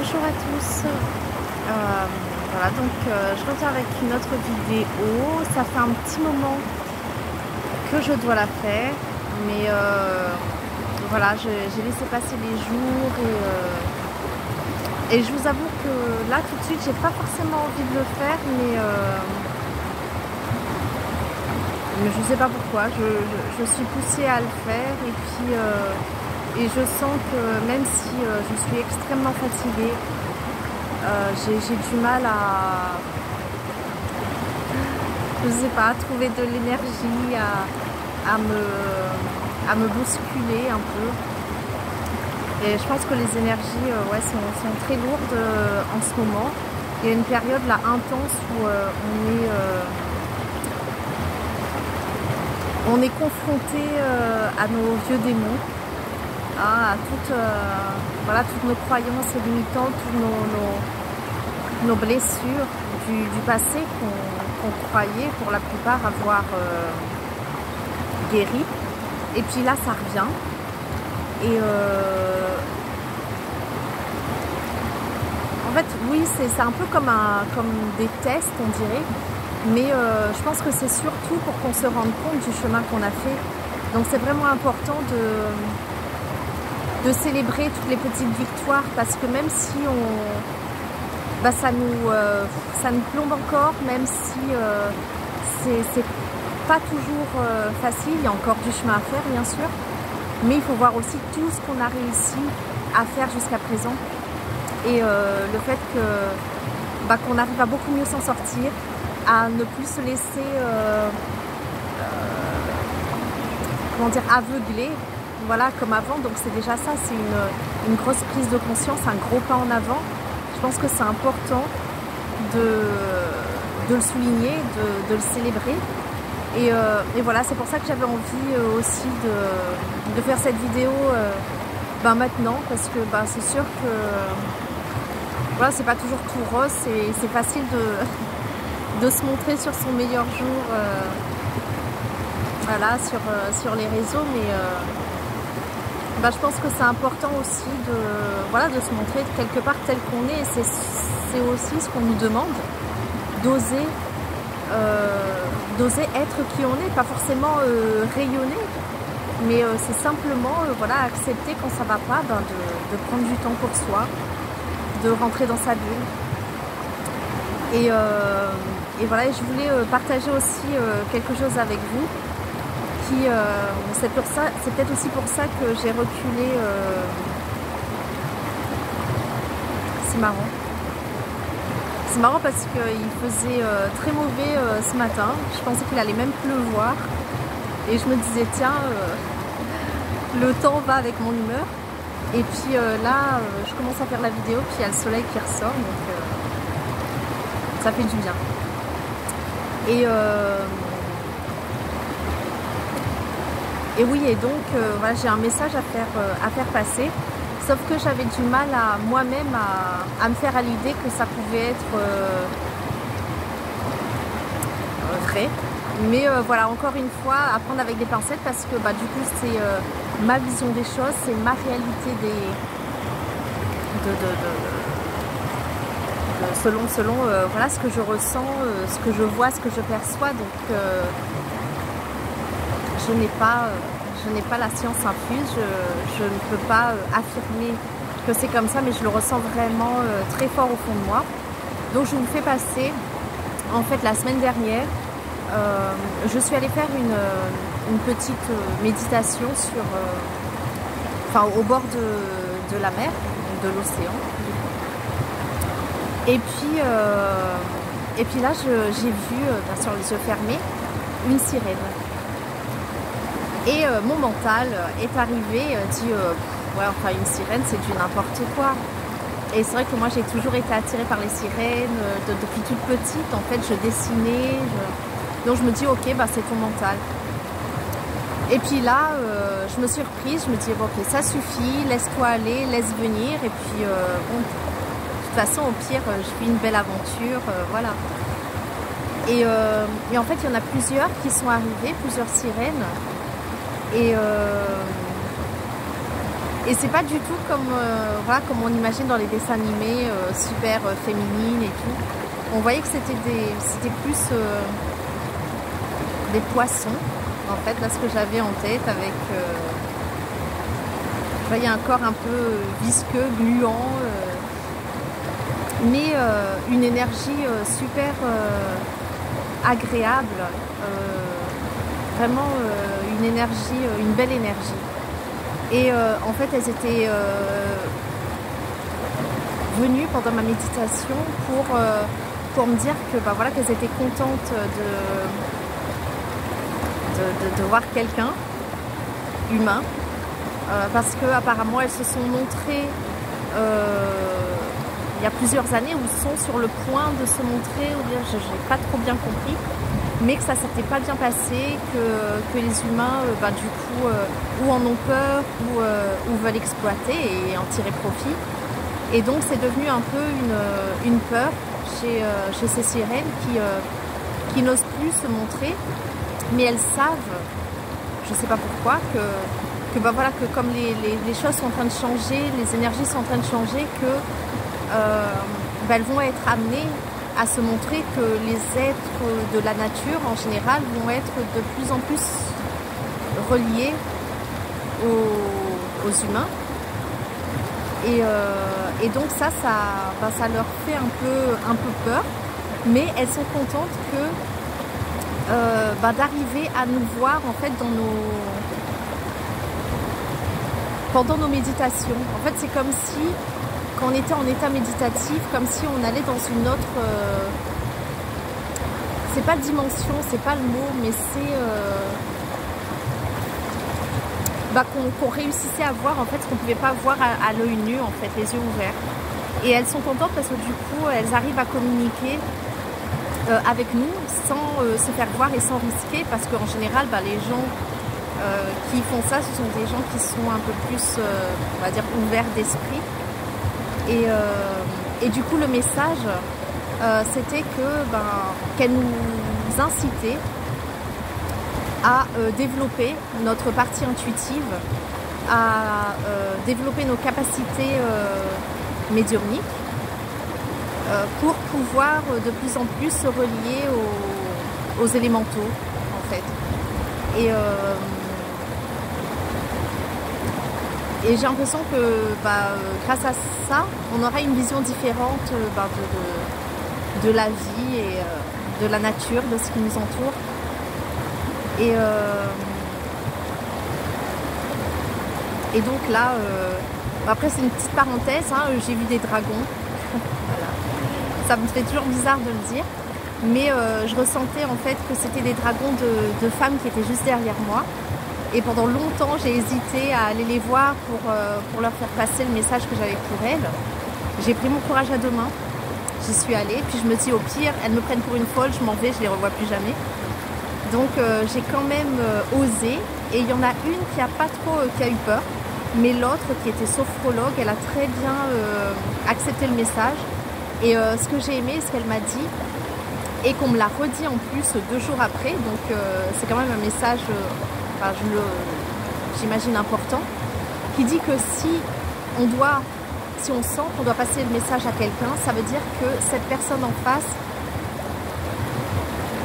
Bonjour à tous. Voilà, donc je reviens avec une autre vidéo. Ça fait un petit moment que je dois la faire, mais voilà, j'ai laissé passer les jours et je vous avoue que là tout de suite j'ai pas forcément envie de le faire, mais je sais pas pourquoi. Je suis poussée à le faire et puis et je sens que même si je suis extrêmement fatiguée, j'ai du mal à, je sais pas, à trouver de l'énergie, à me bousculer un peu. Et je pense que les énergies ouais, sont très lourdes en ce moment. Il y a une période là intense où on est confronté à nos vieux démons. À voilà, toutes nos croyances limitantes, toutes nos blessures du passé qu'on croyait pour la plupart avoir guéri. Et puis là, ça revient. Et en fait, oui, c'est un peu comme des tests, on dirait. Mais je pense que c'est surtout pour qu'on se rende compte du chemin qu'on a fait. Donc c'est vraiment important de célébrer toutes les petites victoires, parce que même si ça nous plombe encore, même si c'est pas toujours facile, il y a encore du chemin à faire bien sûr, mais il faut voir aussi tout ce qu'on a réussi à faire jusqu'à présent et le fait qu'on arrive à beaucoup mieux s'en sortir, à ne plus se laisser comment dire, aveugler, voilà, comme avant. Donc c'est déjà ça, c'est une grosse prise de conscience, un gros pas en avant. Je pense que c'est important de le souligner, de le célébrer. Et voilà, c'est pour ça que j'avais envie aussi de faire cette vidéo maintenant, parce que c'est sûr que voilà, c'est pas toujours tout rose, c'est facile de se montrer sur son meilleur jour voilà, sur les réseaux, mais je pense que c'est important aussi de se montrer quelque part tel qu'on est. C'est aussi ce qu'on nous demande, d'oser être qui on est, pas forcément rayonner, mais c'est simplement voilà, accepter quand ça va pas, de prendre du temps pour soi, de rentrer dans sa bulle. Et voilà, et je voulais partager aussi quelque chose avec vous. C'est peut-être aussi pour ça que j'ai reculé. C'est marrant. C'est marrant parce qu'il faisait très mauvais ce matin. Je pensais qu'il allait même pleuvoir. Et je me disais, tiens, le temps va avec mon humeur. Et puis là, je commence à faire la vidéo, puis il y a le soleil qui ressort. Donc ça fait du bien. Et oui, et donc voilà, j'ai un message à faire passer, sauf que j'avais du mal moi-même à me faire à l'idée que ça pouvait être vrai. Mais voilà, encore une fois, à prendre avec des pincettes, parce que du coup c'est ma vision des choses, c'est ma réalité selon voilà, ce que je ressens, ce que je vois, ce que je perçois. Donc je n'ai pas la science infuse, je ne peux pas affirmer que c'est comme ça, mais je le ressens vraiment très fort au fond de moi. Donc je vous fais passer, en fait la semaine dernière, je suis allée faire une petite méditation au bord de la mer, de l'océan. Et puis là j'ai vu, bien sûr les yeux fermés, une sirène. Et mon mental est arrivé, dit ouais, enfin une sirène c'est du n'importe quoi. Et c'est vrai que moi j'ai toujours été attirée par les sirènes depuis toute petite. En fait je dessinais, donc je me dis ok, c'est ton mental. Et puis là je me suis reprise, je me dis bon, ok, ça suffit, laisse-toi aller, laisse venir. Et puis bon, de toute façon au pire je vis une belle aventure, voilà. Et en fait il y en a plusieurs qui sont arrivées, plusieurs sirènes. Et Et c'est pas du tout comme, voilà, comme on imagine dans les dessins animés, super féminines et tout. On voyait que c'était plus des poissons, en fait, là ce que j'avais en tête avec... vous voyez un corps un peu visqueux, gluant, mais une énergie super agréable, vraiment une énergie, une belle énergie. Et en fait, elles étaient venues pendant ma méditation pour me dire que bah, voilà, qu'elles étaient contentes de voir quelqu'un humain, parce que apparemment elles se sont montrées il y a plusieurs années, ou sont sur le point de se montrer, ou bien je n'ai pas trop bien compris, mais que ça s'était pas bien passé, que les humains bah, du coup ou en ont peur ou veulent exploiter et en tirer profit. Et donc c'est devenu un peu une peur chez ces sirènes qui n'osent plus se montrer, mais elles savent, je ne sais pas pourquoi, que bah voilà, que comme les choses sont en train de changer, les énergies sont en train de changer, que bah, elles vont être amenées à se montrer, que les êtres de la nature en général vont être de plus en plus reliés aux humains. Et donc ça leur fait un peu peur, mais elles sont contentes que d'arriver à nous voir en fait pendant nos méditations. En fait, c'est comme si, quand on était en état méditatif, comme si on allait dans une autre... c'est pas dimension, c'est pas le mot, mais c'est... qu'on réussissait à voir en fait ce qu'on pouvait pas voir à l'œil nu, en fait, les yeux ouverts. Et elles sont contentes parce que du coup, elles arrivent à communiquer avec nous sans se faire voir et sans risquer, parce qu'en général, les gens qui font ça, ce sont des gens qui sont un peu plus, on va dire, ouverts d'esprit. Et du coup, le message, c'était qu'elle nous incitait à développer notre partie intuitive, à développer nos capacités médiumniques, pour pouvoir de plus en plus se relier aux élémentaux, en fait. Et j'ai l'impression que grâce à ça, on aura une vision différente de la vie et de la nature, de ce qui nous entoure. Et donc là, après c'est une petite parenthèse, hein, j'ai vu des dragons. Voilà. Ça me fait toujours bizarre de le dire, mais je ressentais en fait que c'était des dragons de femmes qui étaient juste derrière moi. Et pendant longtemps, j'ai hésité à aller les voir pour leur faire passer le message que j'avais pour elles. J'ai pris mon courage à deux mains, j'y suis allée, puis je me dis au pire, elles me prennent pour une folle, je m'en vais, je les revois plus jamais. Donc j'ai quand même osé, et il y en a une qui a eu peur, mais l'autre qui était sophrologue, elle a très bien accepté le message. Et ce que j'ai aimé, ce qu'elle m'a dit, et qu'on me l'a redit en plus 2 jours après, donc c'est quand même un message, j'imagine important, qui dit que si on sent qu'on doit passer le message à quelqu'un, ça veut dire que cette personne en face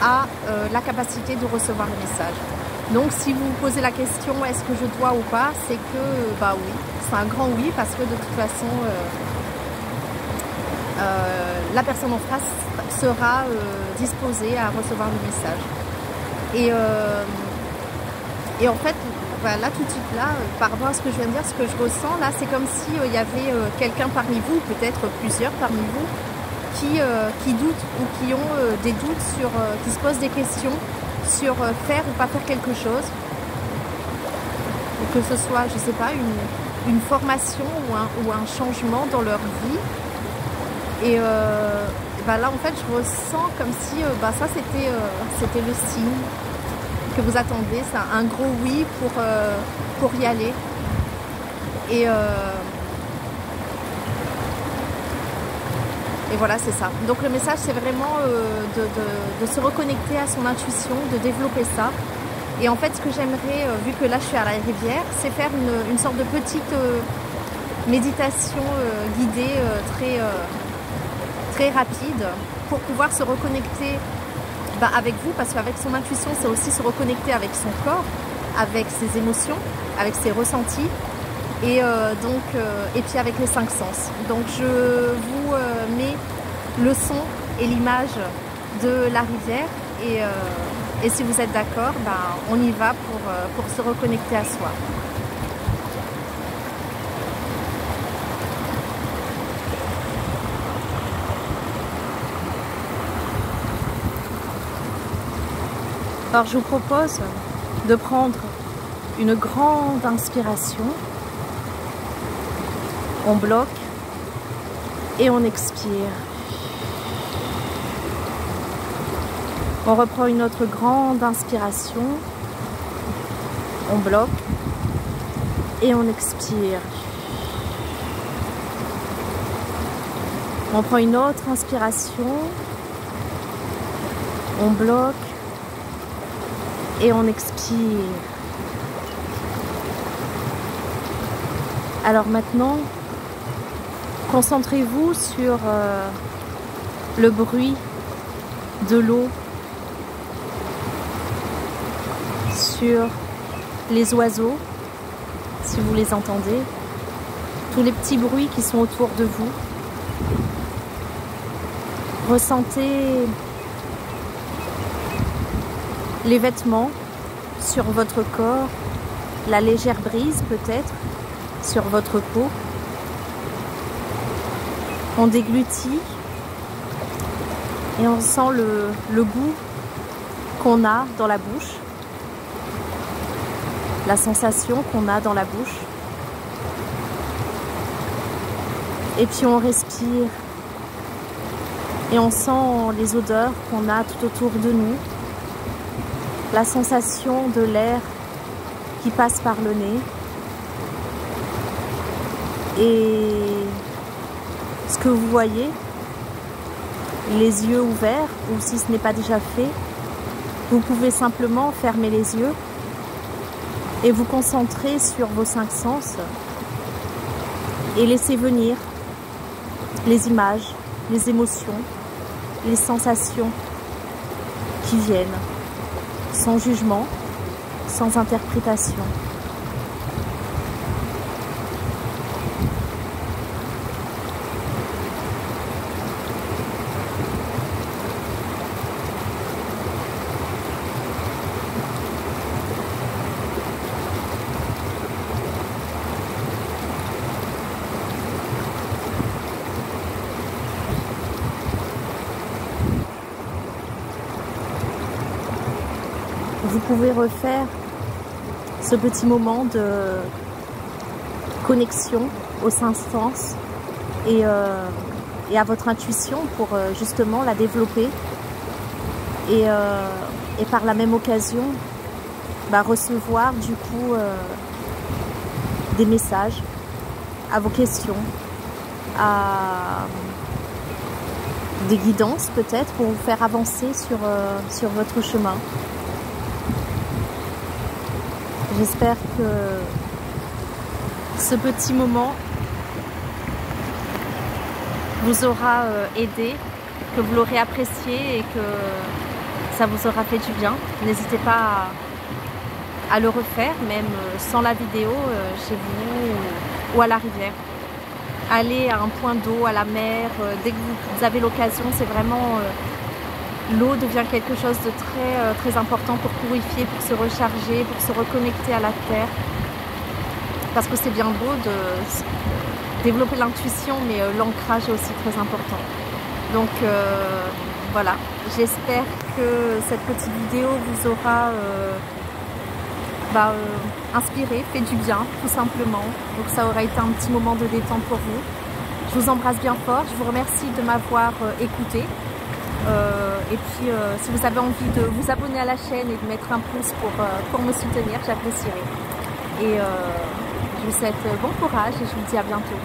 a la capacité de recevoir le message. Donc si vous vous posez la question est-ce que je dois ou pas, c'est que oui, c'est un grand oui, parce que de toute façon la personne en face sera disposée à recevoir le message. Et en fait, là tout de suite là, par rapport à ce que je viens de dire, ce que je ressens là, c'est comme si il y avait quelqu'un parmi vous, peut-être plusieurs parmi vous, qui doutent ou qui ont des doutes qui se posent des questions sur faire ou pas faire quelque chose, que ce soit, je sais pas, une formation ou un changement dans leur vie. Et là en fait je ressens comme si ça c'était le signe que vous attendez, c'est un gros oui pour y aller. Et voilà, c'est ça. Donc le message, c'est vraiment de se reconnecter à son intuition, de développer ça. Et en fait, ce que j'aimerais, vu que là je suis à la rivière, c'est faire une sorte de petite méditation guidée très rapide pour pouvoir se reconnecter avec vous, parce qu'avec son intuition, c'est aussi se reconnecter avec son corps, avec ses émotions, avec ses ressentis, et puis avec les 5 sens. Donc je vous mets le son et l'image de la rivière, et si vous êtes d'accord, on y va pour se reconnecter à soi. Alors je vous propose de prendre une grande inspiration, on bloque et on expire. On reprend une autre grande inspiration, on bloque et on expire. On prend une autre inspiration, on bloque et on expire. Alors maintenant, concentrez-vous sur le bruit de l'eau, sur les oiseaux, si vous les entendez, tous les petits bruits qui sont autour de vous. Ressentez les vêtements sur votre corps, la légère brise peut-être sur votre peau. On déglutit et on sent le goût qu'on a dans la bouche, la sensation qu'on a dans la bouche. Et puis on respire et on sent les odeurs qu'on a tout autour de nous. La sensation de l'air qui passe par le nez. Et ce que vous voyez, les yeux ouverts, ou si ce n'est pas déjà fait, vous pouvez simplement fermer les yeux et vous concentrer sur vos 5 sens et laisser venir les images, les émotions, les sensations qui viennent. Sans jugement, sans interprétation. Vous pouvez refaire ce petit moment de connexion aux 5 sens et à votre intuition pour justement la développer et par la même occasion recevoir du coup des messages à vos questions, à des guidances peut-être pour vous faire avancer sur votre chemin. J'espère que ce petit moment vous aura aidé, que vous l'aurez apprécié et que ça vous aura fait du bien. N'hésitez pas à le refaire, même sans la vidéo, chez vous ou à la rivière. Allez à un point d'eau, à la mer, dès que vous avez l'occasion, c'est vraiment... l'eau devient quelque chose de très important pour purifier, pour se recharger, pour se reconnecter à la terre. Parce que c'est bien beau de développer l'intuition, mais l'ancrage est aussi très important. Donc voilà, j'espère que cette petite vidéo vous aura inspiré, fait du bien, tout simplement. Donc ça aura été un petit moment de détente pour vous. Je vous embrasse bien fort, je vous remercie de m'avoir écouté. Et puis si vous avez envie de vous abonner à la chaîne et de mettre un pouce pour me soutenir, j'apprécierai. Et je vous souhaite bon courage et je vous dis à bientôt.